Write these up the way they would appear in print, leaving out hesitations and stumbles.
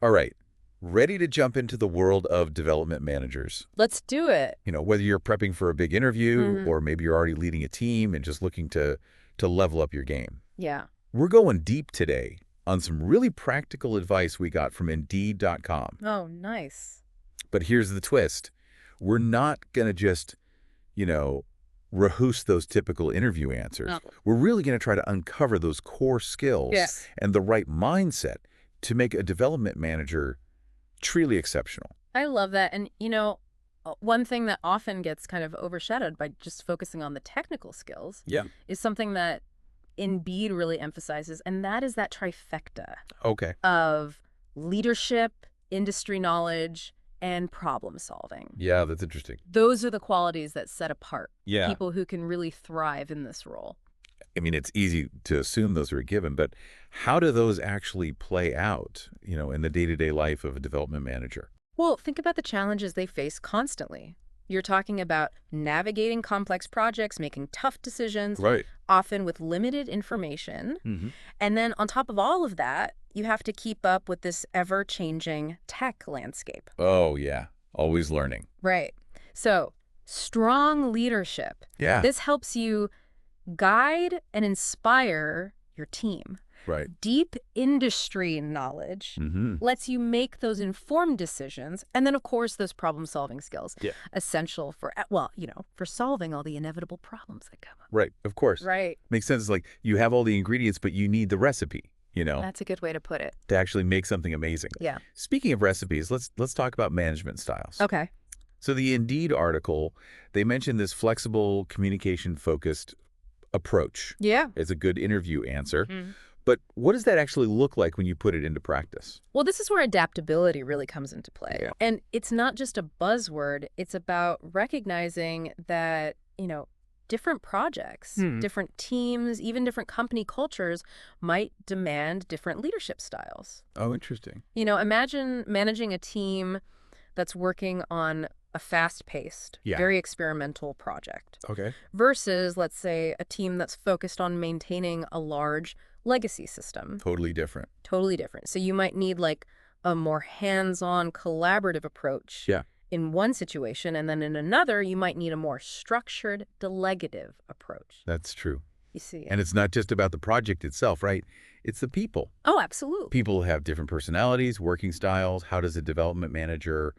All right. Ready to jump into the world of development managers. Let's do it. Whether you're prepping for a big interview Hmm. or maybe you're already leading a team and just looking to level up your game. Yeah. We're going deep today on some really practical advice we got from Indeed.com. Oh, nice. But here's the twist. We're not going to just, you know, rehearse those typical interview answers. No. We're really going to try to uncover those core skills Yes. and the right mindset to make a development manager truly exceptional. I love that. And, one thing that often gets kind of overshadowed by just focusing on the technical skills Yeah. is something that Indeed really emphasizes, and that is that trifecta Okay. of leadership, industry knowledge, and problem solving. Yeah, that's interesting. Those are the qualities that set apart Yeah. people who can really thrive in this role. I mean, it's easy to assume those are a given, but how do those actually play out, in the day-to-day life of a development manager? Well, think about the challenges they face constantly. You're talking about navigating complex projects, making tough decisions, Right. often with limited information. Mm-hmm. And then on top of all of that, you have to keep up with this ever-changing tech landscape. Oh, yeah. Always learning. Right. So, strong leadership. Yeah. This helps you guide and inspire your team. Right. Deep industry knowledge Mm-hmm. lets you make those informed decisions. And then, of course, those problem-solving skills. Yeah. Essential for, for solving all the inevitable problems that come up. Right. Of course. Right. Makes sense. It's like you have all the ingredients, but you need the recipe, That's a good way to put it. to actually make something amazing. Yeah. Speaking of recipes, let's talk about management styles. Okay. So the Indeed article, they mentioned this flexible, communication-focused approach Yeah. as a good interview answer. Mhm. But what does that actually look like when you put it into practice? Well, this is where adaptability really comes into play. Yeah. And it's not just a buzzword. It's about recognizing that, different projects, different teams, even different company cultures might demand different leadership styles. Oh, interesting. Imagine managing a team that's working on a fast-paced, Yeah. very experimental project Okay. versus, let's say, a team that's focused on maintaining a large legacy system. Totally different. Totally different. So you might need like a more hands-on collaborative approach Yeah. in one situation, and then in another, you might need a more structured, delegative approach. That's true. You see it? And it's not just about the project itself, right? It's the people. Oh, absolutely. People have different personalities, working styles. How does a development manager,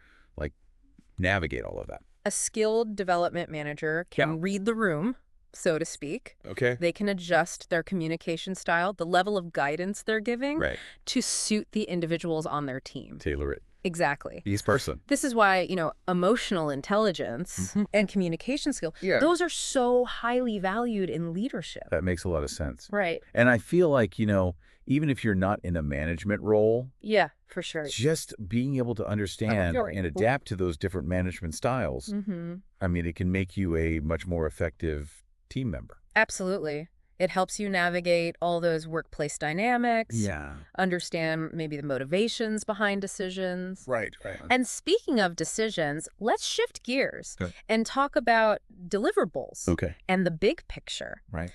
navigate all of that? A skilled development manager can Yeah. read the room, so to speak. Okay. They can adjust their communication style, the level of guidance they're giving, Right. to suit the individuals on their team. Tailor it. Exactly. Each person. This is why, emotional intelligence and communication skill, Yeah. those are so highly valued in leadership. That makes a lot of sense. Right. And I feel like, even if you're not in a management role, Yeah, for sure. just being able to understand Sure. and adapt to those different management styles, Mm-hmm. I mean, it can make you a much more effective team member. Absolutely. It helps you navigate all those workplace dynamics, Yeah. understand maybe the motivations behind decisions. Right. And speaking of decisions, let's shift gears Okay. and talk about deliverables Okay. and the big picture. Right.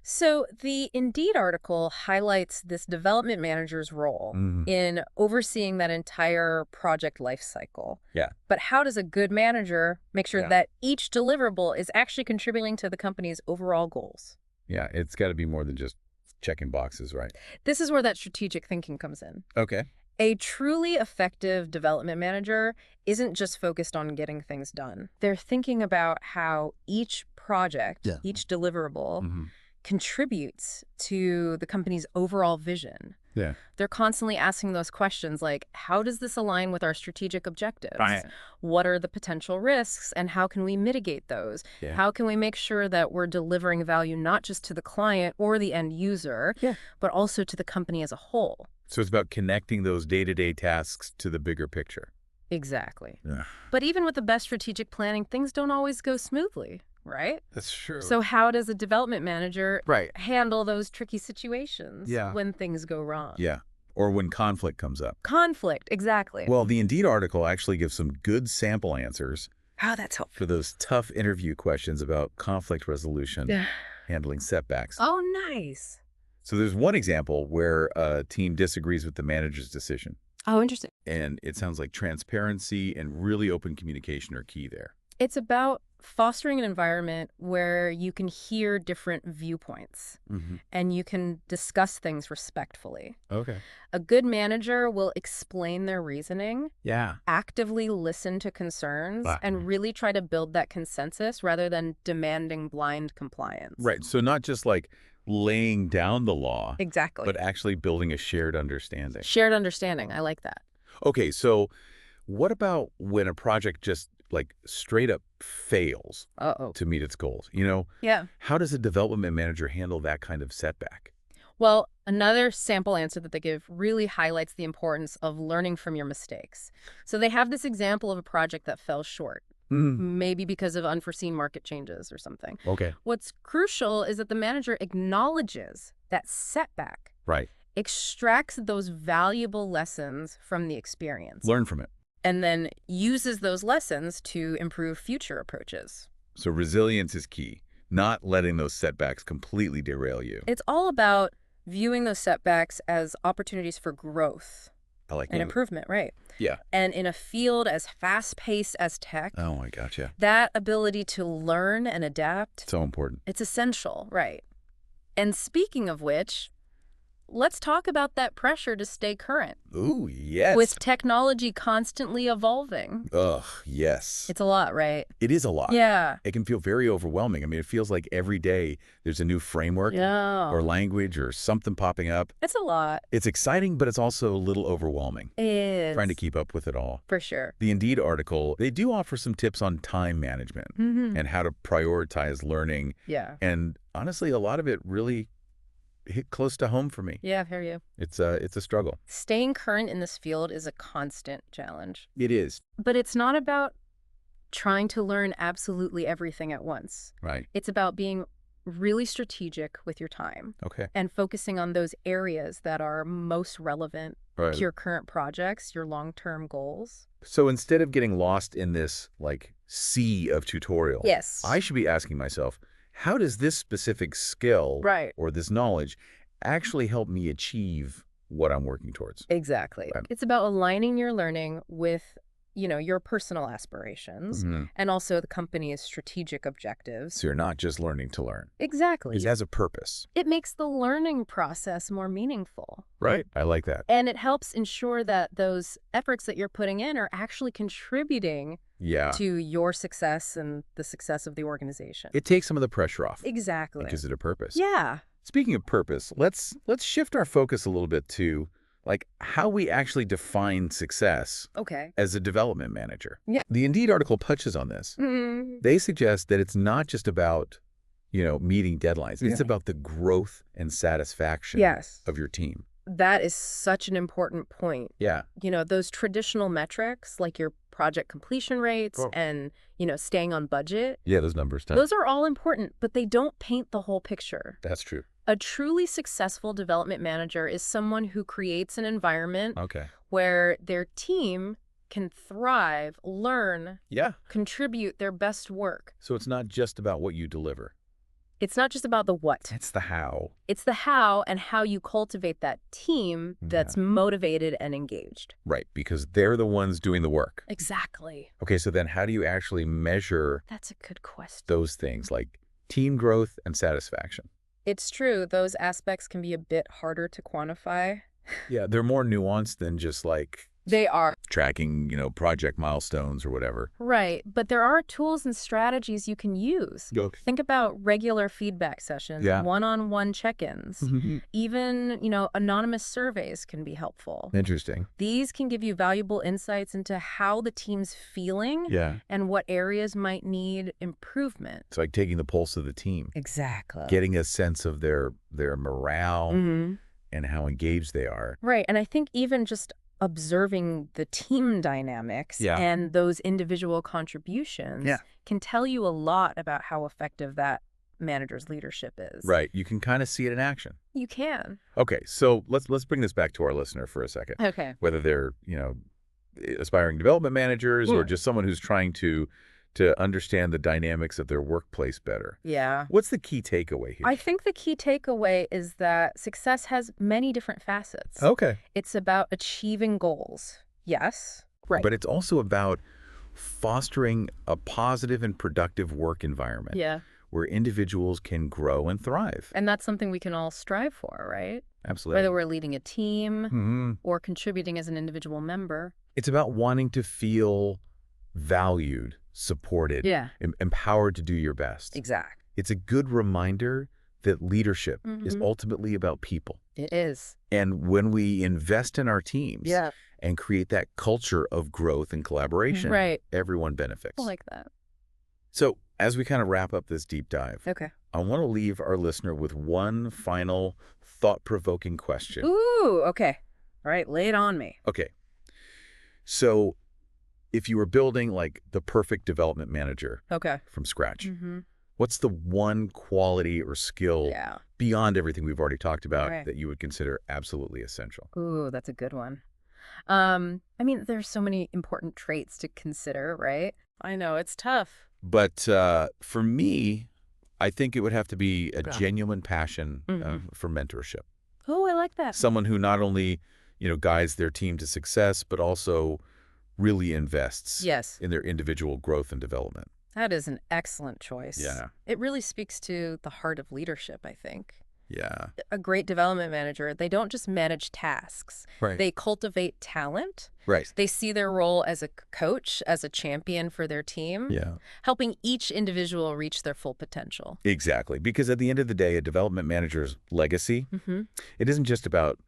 So the Indeed article highlights this development manager's role Mhm. in overseeing that entire project life cycle. Yeah. But how does a good manager make sure Yeah. that each deliverable is actually contributing to the company's overall goals? Yeah. It's got to be more than just checking boxes, right? This is where that strategic thinking comes in. Okay. A truly effective development manager isn't just focused on getting things done. They're thinking about how each project, Yeah. each deliverable, Mm-hmm. contributes to the company's overall vision. Yeah. They're constantly asking those questions like, how does this align with our strategic objectives? Right. What are the potential risks and how can we mitigate those? Yeah. How can we make sure that we're delivering value not just to the client or the end user, Yeah. but also to the company as a whole? So it's about connecting those day-to-day tasks to the bigger picture. Exactly. Yeah. But even with the best strategic planning, things don't always go smoothly, right? That's true. So how does a development manager Right. handle those tricky situations Yeah. when things go wrong? Yeah. Or when conflict comes up. Conflict, exactly. Well, the Indeed article actually gives some good sample answers Oh, that's helpful. for those tough interview questions about conflict resolution, Yeah. handling setbacks. Oh, nice. So there's one example where a team disagrees with the manager's decision. Oh, interesting. And it sounds like transparency and really open communication are key there. It's about fostering an environment where you can hear different viewpoints and you can discuss things respectfully. Okay. A good manager will explain their reasoning, Yeah. actively listen to concerns, and really try to build that consensus rather than demanding blind compliance. Right. So not just like laying down the law, Exactly. but actually building a shared understanding. Shared understanding. I like that. Okay, so what about when a project just like straight up fails Uh-oh. to meet its goals? Yeah. How does a development manager handle that kind of setback? Well, another sample answer that they give really highlights the importance of learning from your mistakes. So they have this example of a project that fell short, maybe because of unforeseen market changes or something. Okay. What's crucial is that the manager acknowledges that setback, Right. extracts those valuable lessons from the experience, Learn from it. and then uses those lessons to improve future approaches. So resilience is key, not letting those setbacks completely derail you. It's all about viewing those setbacks as opportunities for growth I like and that. improvement, right? Yeah. And in a field as fast-paced as tech, Oh, I gotcha. that ability to learn and adapt, So important. it's essential, right? And speaking of which, let's talk about that pressure to stay current. Ooh, yes. With technology constantly evolving. Ugh, yes. It's a lot, right? It is a lot. Yeah. It can feel very overwhelming. I mean, it feels like every day there's a new framework Yeah. or language or something popping up. It's a lot. It's exciting, but it's also a little overwhelming. It is. Trying to keep up with it all. For sure. The Indeed article, they do offer some tips on time management and how to prioritize learning. Yeah. And honestly, a lot of it really hit close to home for me. Yeah, I hear you. It's a struggle. Staying current in this field is a constant challenge. It is. But it's not about trying to learn absolutely everything at once. Right. It's about being really strategic with your time Okay. and focusing on those areas that are most relevant Right. to your current projects, your long-term goals. So instead of getting lost in this like sea of tutorials, Yes. I should be asking myself, how does this specific skill Right. or this knowledge actually help me achieve what I'm working towards? Exactly. Right. It's about aligning your learning with, your personal aspirations and also the company's strategic objectives. So you're not just learning to learn. Exactly. It has a purpose. It makes the learning process more meaningful. Right. I like that. And it helps ensure that those efforts that you're putting in are actually contributing Yeah. to your success and the success of the organization. It takes some of the pressure off. Exactly. It gives it a purpose. Yeah. Speaking of purpose, let's shift our focus a little bit to like how we actually define success Okay. as a development manager. Yeah. The Indeed article touches on this. They suggest that it's not just about, meeting deadlines. It's about the growth and satisfaction Yes. of your team. That is such an important point. Yeah. Those traditional metrics like your project completion rates Oh. and, staying on budget, Yeah, those numbers. those are all important, but they don't paint the whole picture. That's true. A truly successful development manager is someone who creates an environment Okay. where their team can thrive, learn, Yeah. contribute their best work. So it's not just about what you deliver. It's not just about the what. It's the how. It's the how and how you cultivate that team that's motivated and engaged. Right, because they're the ones doing the work. Exactly. Okay, so then how do you actually measure That's a good question. those things like team growth and satisfaction? It's true, those aspects can be a bit harder to quantify. Yeah, they're more nuanced than just like They are. tracking, project milestones or whatever. Right, but there are tools and strategies you can use. Okay. Think about regular feedback sessions, Yeah. one-on-one check-ins. Even, anonymous surveys can be helpful. Interesting. These can give you valuable insights into how the team's feeling Yeah. and what areas might need improvement. It's like taking the pulse of the team, Exactly. getting a sense of their morale and how engaged they are. Right, and I think even just observing the team dynamics Yeah. and those individual contributions can tell you a lot about how effective that manager's leadership is. Right. You can kind of see it in action. You can. Okay, so let's bring this back to our listener for a second. Okay. Whether they're, aspiring development managers or just someone who's trying to to understand the dynamics of their workplace better. Yeah. What's the key takeaway here? I think the key takeaway is that success has many different facets. Okay. It's about achieving goals. Yes. Right. But it's also about fostering a positive and productive work environment. Yeah. Where individuals can grow and thrive. And that's something we can all strive for, right? Absolutely. Whether we're leading a team or contributing as an individual member. It's about wanting to feel valued, supported, empowered to do your best. Exactly. It's a good reminder that leadership is ultimately about people. It is. And when we invest in our teams and create that culture of growth and collaboration, everyone benefits. I like that. So as we kind of wrap up this deep dive, I want to leave our listener with one final thought-provoking question. Ooh, okay. All right, lay it on me. Okay. So if you were building like the perfect development manager from scratch, what's the one quality or skill beyond everything we've already talked about that you would consider absolutely essential? Ooh, that's a good one. I mean, there's so many important traits to consider, right? I know, it's tough. But for me, I think it would have to be a genuine passion for mentorship. Oh, I like that. Someone who not only, guides their team to success, but also really invests in their individual growth and development. That is an excellent choice. Yeah. It really speaks to the heart of leadership, I think. Yeah. A great development manager, they don't just manage tasks. Right. They cultivate talent. Right. They see their role as a coach, as a champion for their team, helping each individual reach their full potential. Exactly. Because at the end of the day, a development manager's legacy, it isn't just about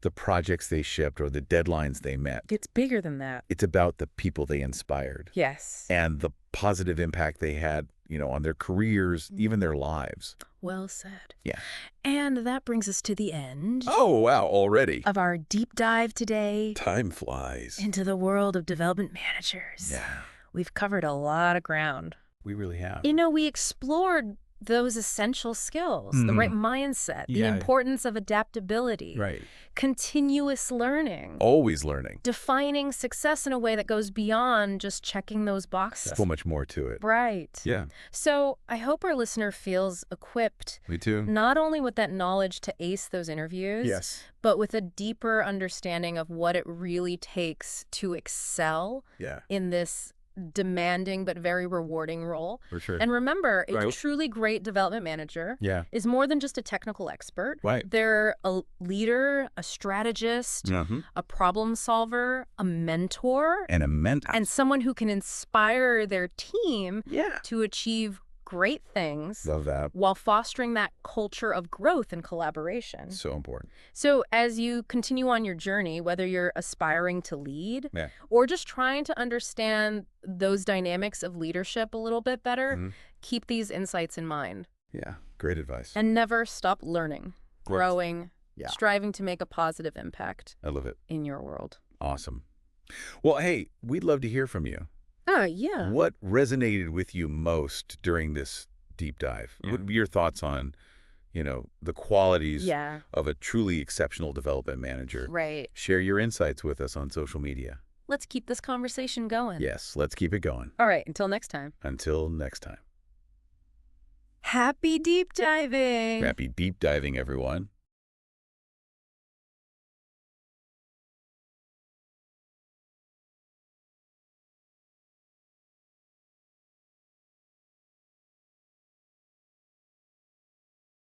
the projects they shipped or the deadlines they met. It's bigger than that. It's about the people they inspired. Yes. And the positive impact they had, on their careers, even their lives. Well said. Yeah. And that brings us to the end. Oh, wow, already. Of our deep dive today. Time flies. Into the world of development managers. Yeah. We've covered a lot of ground. We really have. We explored those essential skills, the right mindset, the importance of adaptability, continuous learning. Always learning. Defining success in a way that goes beyond just checking those boxes. So much more to it. Right. Yeah. So I hope our listener feels equipped. Me too. Not only with that knowledge to ace those interviews, but with a deeper understanding of what it really takes to excel in this demanding but very rewarding role. For sure. And remember, a truly great development manager is more than just a technical expert. Right. They're a leader, a strategist, a problem solver, a mentor. And someone who can inspire their team to achieve great things. Love that. While fostering that culture of growth and collaboration. So important. So as you continue on your journey, whether you're aspiring to lead or just trying to understand those dynamics of leadership a little bit better, keep these insights in mind. Yeah, great advice. And never stop learning, growing, striving to make a positive impact. I love it. In your world. Awesome. Well, hey, we'd love to hear from you. Yeah. What resonated with you most during this deep dive? What would be your thoughts on, the qualities of a truly exceptional development manager? Right. Share your insights with us on social media. Let's keep this conversation going. Yes, let's keep it going. All right, until next time. Until next time. Happy deep diving. Happy deep diving, everyone.